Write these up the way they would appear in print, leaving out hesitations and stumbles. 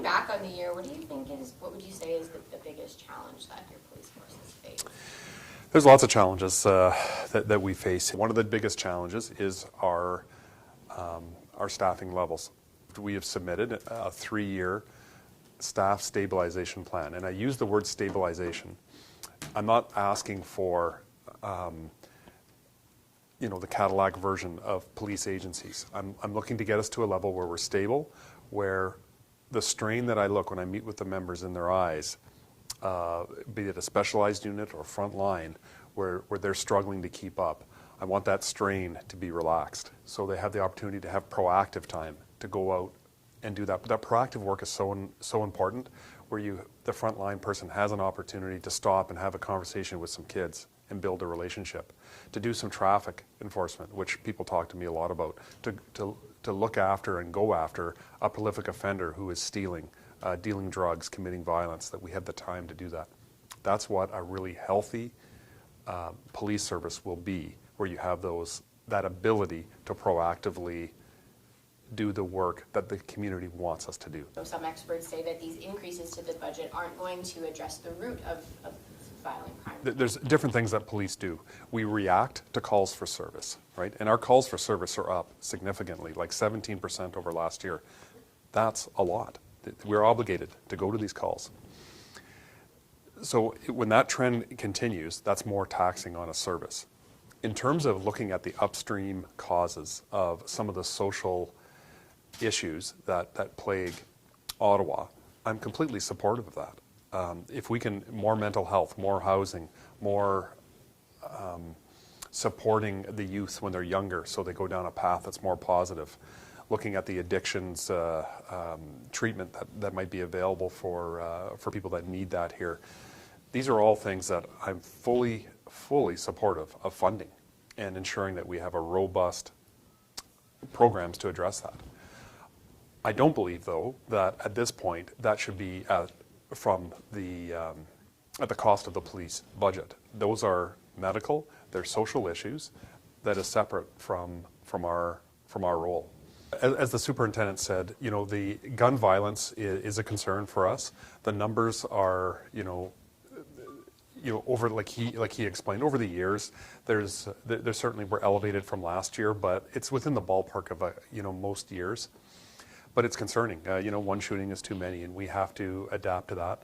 back on the year, what would you say is the biggest challenge that your police force has faced? There's lots of challenges that we face. One of the biggest challenges is our staffing levels. We have submitted a 3-year staff stabilization plan, and I use the word stabilization. I'm not asking for the Cadillac version of police agencies. I'm looking to get us to a level where we're stable, where the strain that I look when I meet with the members in their eyes, be it a specialized unit or front line, where they're struggling to keep up. I want that strain to be relaxed so they have the opportunity to have proactive time to go out and do that. But that proactive work is so important, where the frontline person has an opportunity to stop and have a conversation with some kids and build a relationship, to do some traffic enforcement, which people talk to me a lot about, to look after and go after a prolific offender who is stealing, dealing drugs, committing violence, that we have the time to do that. That's what a really healthy police service will be, where you have that ability to proactively do the work that the community wants us to do. Some experts say that these increases to the budget aren't going to address the root of violent crime. There's different things that police do. We react to calls for service, right? And our calls for service are up significantly, like 17% over last year. That's a lot. We're obligated to go to these calls. So when that trend continues, that's more taxing on a service. In terms of looking at the upstream causes of some of the social issues that plague Ottawa, I'm completely supportive of that. If we can, more mental health, more housing, more supporting the youth when they're younger so they go down a path that's more positive, looking at the addictions treatment that might be available for people that need that here. These are all things that I'm fully supportive of funding and ensuring that we have a robust programs to address that. I don't believe, though, that at this point that should be at the cost of the police budget. Those are medical, they're social issues that is separate from our role. As the superintendent said, the gun violence is a concern for us. The numbers are, over like he explained, over the years, there certainly were elevated from last year, but it's within the ballpark of most years. But it's concerning. One shooting is too many, and we have to adapt to that.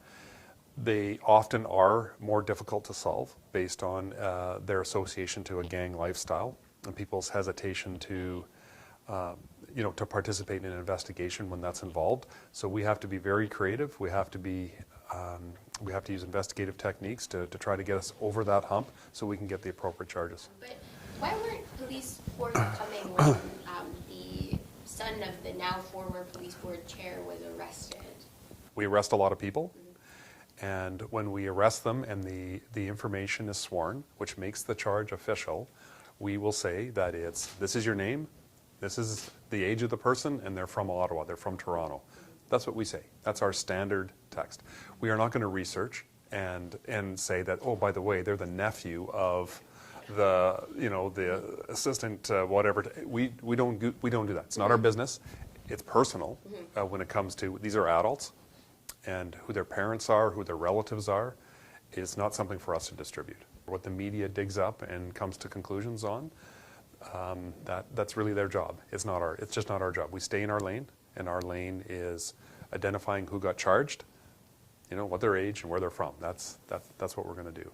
They often are more difficult to solve based on their association to a gang lifestyle and people's hesitation to participate in an investigation when that's involved. So we have to be very creative. We have to use investigative techniques to try to get us over that hump so we can get the appropriate charges. But why weren't police forthcoming when the son of the now former police board chair was arrested? We arrest a lot of people, and when we arrest them and the information is sworn, which makes the charge official, we will say that this is your name, this is the age of the person, and they're from Ottawa, they're from Toronto. That's what we say. That's our standard text. We are not going to research and say that, oh, by the way, they're the nephew of the assistant whatever. We don't do that. It's not our business. It's personal when it comes to, these are adults, and who their parents are, who their relatives are, is not something for us to distribute. What the media digs up and comes to conclusions on, that's really their job. It's just not our job. We stay in our lane, and our lane is identifying who got charged, what their age and where they're from. That's what we're going to do.